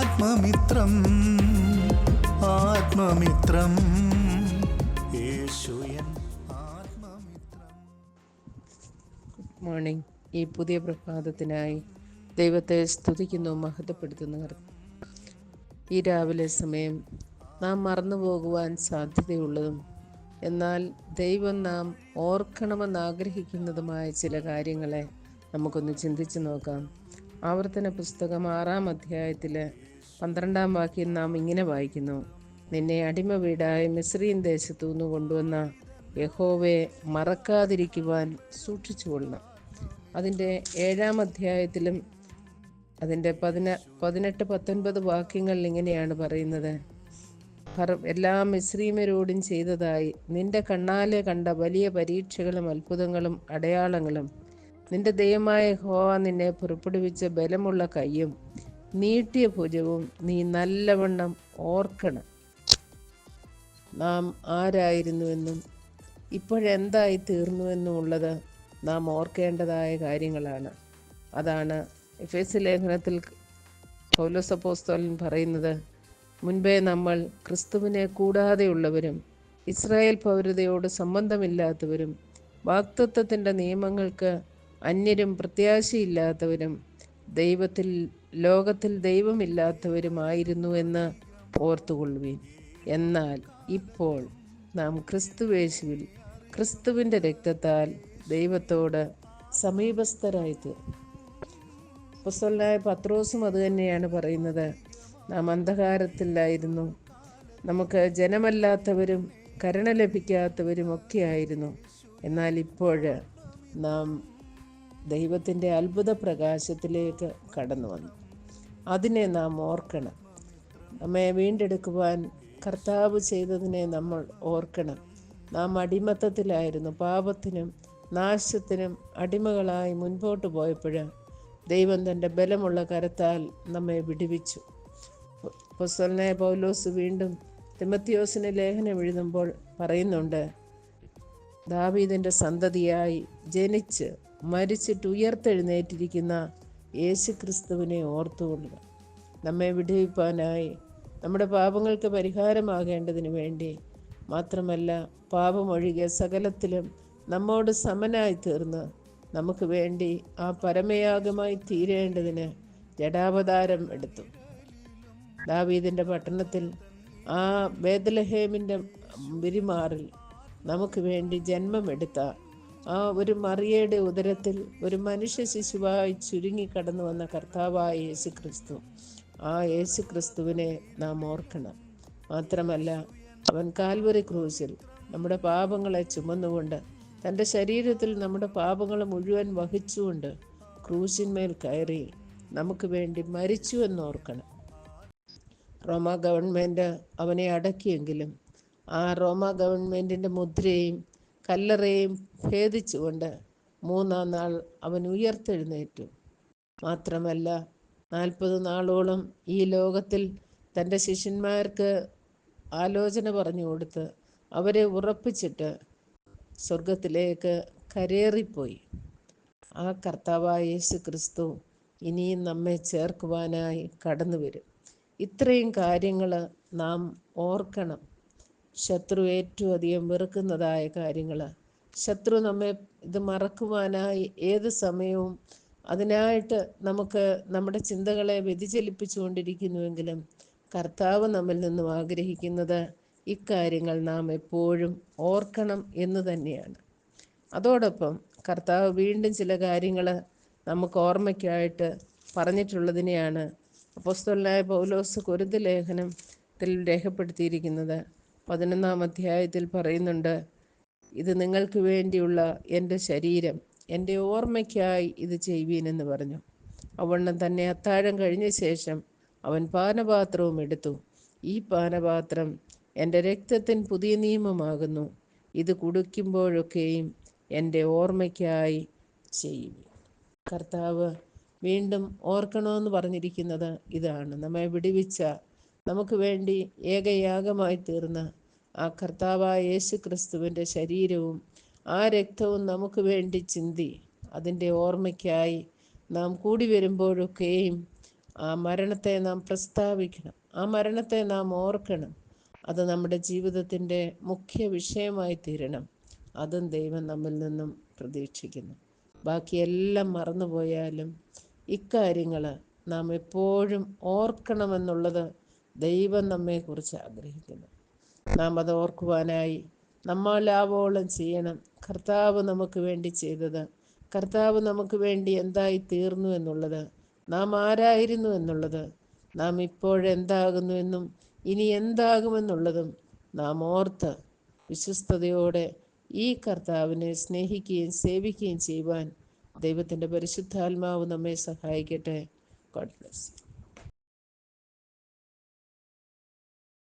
ആത്മമിത്രം ആത്മമിത്രം യേശുയൻ ആത്മമിത്രം. Good morning. ഈ പുതിയ പ്രഭാതത്തിനായി ദൈവത്തെ സ്തുതിക്കുന്നു, മഹത്വപ്പെടുത്തുന്നു. ഈ രാവിലെ സമയം നാം മറന്നു പോകുവാൻ സാധ്യതയുള്ളതും എന്നാൽ ദൈവം നാം ഓർക്കണമെന്ന് ആഗ്രഹിക്കുന്നതുമായ ചില കാര്യങ്ങളെ നമുക്കൊന്ന് ചിന്തിച്ചു നോക്കാം. ആവർത്തന പുസ്തകം 6-ാം അധ്യായത്തിൽ 12-ാം വാക്യം നാം ഇങ്ങനെ വായിക്കുന്നു: നിന്നെ അടിമ വീടായ മിസ്രയീം ദേശത്തു നിന്ന് കൊണ്ടുവന്ന യഹോവയെ മറക്കാതിരിക്കുവാൻ സൂക്ഷിച്ചുകൊള്ളണം. അതിൻ്റെ 7-ാം അധ്യായത്തിലും അതിൻ്റെ 18-19 വാക്യങ്ങളിൽ ഇങ്ങനെയാണ് പറയുന്നത്: എല്ലാ മിസ്രയീമ്യരോടും ചെയ്തതായി നിന്റെ കണ്ണാലെ കണ്ട വലിയ പരീക്ഷകളും അത്ഭുതങ്ങളും അടയാളങ്ങളും, നിന്റെ ദൈവമായ യഹോവ നിന്നെ പുറപ്പെടുവിച്ച ബലമുള്ള കൈയും നീട്ടിയ ഭുജവും നീ നല്ലവണ്ണം ഓർക്കണം. നാം ആരായിരുന്നുവെന്നും ഇപ്പോഴെന്തായി തീർന്നുവെന്നുമുള്ളത് നാം ഓർക്കേണ്ടതായ കാര്യങ്ങളാണ്. അതാണ് എഫേസ്യ ലേഖനത്തിൽ പൗലോസ് അപ്പോസ്തലൻ പറയുന്നത്: മുൻപേ നമ്മൾ ക്രിസ്തുവിനെ കൂടാതെയുള്ളവരും ഇസ്രായേൽ പൗരതയോട് സംബന്ധമില്ലാത്തവരും വാഗ്ദത്തത്തിൻ്റെ നിയമങ്ങൾക്ക് അന്യരും പ്രത്യാശയില്ലാത്തവരും ലോകത്തിൽ ദൈവമില്ലാത്തവരുമായിരുന്നു എന്ന് ഓർത്തുകൊള്ളുവീൻ. എന്നാൽ ഇപ്പോൾ നാം ക്രിസ്തുവേശുവിൽ ക്രിസ്തുവിൻ്റെ രക്തത്താൽ ദൈവത്തോട് സമീപസ്ഥരായിത്തീർന്നു. അപ്പോസ്തലനായ പത്രോസും അതുതന്നെയാണ് പറയുന്നത്. നാം അന്ധകാരത്തിലായിരുന്നു, നമുക്ക് ജനമല്ലാത്തവരും കരുണ ലഭിക്കാത്തവരും ഒക്കെ ആയിരുന്നു. എന്നാൽ ഇപ്പോൾ നാം ദൈവത്തിൻ്റെ അത്ഭുത പ്രകാശത്തിലേക്ക് കടന്നു വന്നു. അതിനെ നാം ഓർക്കണം. നമ്മെ വീണ്ടെടുക്കുവാൻ കർത്താവ് ചെയ്തതിനെ നമ്മൾ ഓർക്കണം. നാം അടിമത്തത്തിലായിരുന്നു, പാപത്തിനും നാശത്തിനും അടിമകളായി മുൻപോട്ട് പോയപ്പോൾ ദൈവം തൻ്റെ ബലമുള്ള കരത്താൽ നമ്മെ വിടുവിച്ചു. അപ്പോസ്തലനായ പൗലോസ് വീണ്ടും തിമത്തിയോസിന് ലേഖനം എഴുതുമ്പോൾ പറയുന്നുണ്ട്: ദാവീദിൻ്റെ സന്തതിയായി ജനിച്ച് മരിച്ചിട്ട് ഉയർത്തെഴുന്നേറ്റിരിക്കുന്ന യേശുക്രിസ്തുവിനെ ഓർത്തുകൊള്ളുക. നമ്മെ വിടുവിപ്പാനായി, നമ്മുടെ പാപങ്ങൾക്ക് പരിഹാരമാകേണ്ടതിന് വേണ്ടി മാത്രമല്ല, പാപമൊഴികെ സകലത്തിലും നമ്മോട് സമനായി തീർന്ന് നമുക്ക് വേണ്ടി ആ പരമയാഗമായി തീരേണ്ടതിന് ജഡാവതാരം എടുത്തു. ദാവീദിൻ്റെ പട്ടണത്തിൽ, ആ ബേത്ലഹേമിൻ്റെ വിരിമാറിൽ നമുക്ക് വേണ്ടി ജന്മമെടുത്ത ആ ഒരു മറിയയുടെ ഉദരത്തിൽ ഒരു മനുഷ്യ ശിശുവായി ചുരുങ്ങി കടന്നു വന്ന കർത്താവായ യേശുക്രിസ്തു, ആ യേശുക്രിസ്തുവിനെ നാം ഓർക്കണം. മാത്രമല്ല, അവൻ കാൽവറി ക്രൂശിൽ നമ്മുടെ പാപങ്ങളെ ചുമന്നുകൊണ്ട്, തൻ്റെ ശരീരത്തിൽ നമ്മുടെ പാപങ്ങൾ മുഴുവൻ വഹിച്ചുകൊണ്ട് ക്രൂശിന്മേൽ കയറി നമുക്ക് വേണ്ടി മരിച്ചു എന്നോർക്കണം. റോമ ഗവൺമെൻറ് അവനെ അടക്കിയെങ്കിലും ആ റോമ ഗവൺമെൻറ്റിൻ്റെ മുദ്രയും കല്ലറയും ഭേദിച്ചുകൊണ്ട് 3-ാം നാൾ അവൻ ഉയർത്തെഴുന്നേറ്റു. മാത്രമല്ല, 40 നാളോളം ഈ ലോകത്തിൽ തൻ്റെ ശിഷ്യന്മാർക്ക് ആലോചന പറഞ്ഞു കൊടുത്ത് അവരെ ഉറപ്പിച്ചിട്ട് സ്വർഗത്തിലേക്ക് കരേറിപ്പോയി. ആ കർത്താവായ യേശു ക്രിസ്തു ഇനിയും നമ്മെ ചേർക്കുവാനായി കടന്നു വരും. ഇത്രയും കാര്യങ്ങൾ നാം ഓർക്കണം. ശത്രു ഏറ്റവും അധികം വെറുക്കുന്നതായ കാര്യങ്ങൾ, ശത്രു നമ്മെ ഇത് മറക്കുവാനായി ഏത് സമയവും അതിനായിട്ട് നമുക്ക് നമ്മുടെ ചിന്തകളെ വ്യതിചലിപ്പിച്ചുകൊണ്ടിരിക്കുന്നുവെങ്കിലും കർത്താവ് നമ്മിൽ നിന്നും ആഗ്രഹിക്കുന്നത് ഇക്കാര്യങ്ങൾ നാം എപ്പോഴും ഓർക്കണം എന്ന് തന്നെയാണ്. അതോടൊപ്പം കർത്താവ് വീണ്ടും ചില കാര്യങ്ങൾ നമുക്ക് ഓർമ്മയ്ക്കായിട്ട് പറഞ്ഞിട്ടുള്ളതിനെയാണ് അപ്പോസ്തലനായ പൗലോസ് കൊരിന്ത്യർ ലേഖനത്തിൽ രേഖപ്പെടുത്തിയിരിക്കുന്നത്. 11-ാം അധ്യായത്തിൽ പറയുന്നുണ്ട്: ഇത് നിങ്ങൾക്ക് വേണ്ടിയുള്ള എൻ്റെ ശരീരം, എൻ്റെ ഓർമ്മയ്ക്കായി ഇത് ചെയ്യുവീനെന്ന് പറഞ്ഞു. അവണ്ണം തന്നെ അത്താഴം കഴിഞ്ഞ ശേഷം അവൻ പാനപാത്രവും എടുത്തു. ഈ പാനപാത്രം എൻ്റെ രക്തത്തിൻ പുതിയ നിയമമാകുന്നു. ഇത് കുടിക്കുമ്പോഴൊക്കെയും എൻ്റെ ഓർമ്മയ്ക്കായി ചെയ്യും. കർത്താവ് വീണ്ടും ഓർക്കണമെന്ന് പറഞ്ഞിരിക്കുന്നത് ഇതാണ്. നമ്മെ വിടുവിച്ച, നമുക്ക് വേണ്ടി ഏകയാഗമായി തീർന്ന ആ കർത്താവായ യേശു ക്രിസ്തുവിൻ്റെ ശരീരവും ആ രക്തവും നമുക്ക് വേണ്ടി ചിന്തി അതിൻ്റെ ഓർമ്മയ്ക്കായി നാം കൂടി വരുമ്പോഴൊക്കെയും ആ മരണത്തെ നാം പ്രസ്താവിക്കണം, ആ മരണത്തെ നാം ഓർക്കണം. അത് നമ്മുടെ ജീവിതത്തിൻ്റെ മുഖ്യ വിഷയമായി തീരണം. അതും ദൈവം നമ്മിൽ നിന്നും പ്രതീക്ഷിക്കുന്നു. ബാക്കിയെല്ലാം മറന്നുപോയാലും ഇക്കാര്യങ്ങൾ നാം എപ്പോഴും ഓർക്കണമെന്നുള്ളത് ദൈവം നമ്മെക്കുറിച്ച് ആഗ്രഹിക്കുന്നു. നാം അത് ഓർക്കുവാനായി നമ്മളാവോളം ചെയ്യണം. കർത്താവ് നമുക്ക് വേണ്ടി ചെയ്തത്, കർത്താവ് നമുക്ക് വേണ്ടി എന്തായി തീർന്നു എന്നുള്ളത്, നാം ആരായിരുന്നു എന്നുള്ളത്, നാം ഇപ്പോഴെന്താകുന്നു എന്നും ഇനി എന്താകുമെന്നുള്ളതും നാം ഓർത്ത് വിശ്വസ്തയോടെ ഈ കർത്താവിനെ സ്നേഹിക്കുകയും സേവിക്കുകയും ചെയ്യുവാൻ ദൈവത്തിൻ്റെ പരിശുദ്ധാത്മാവ് നമ്മെ സഹായിക്കട്ടെ. God bless.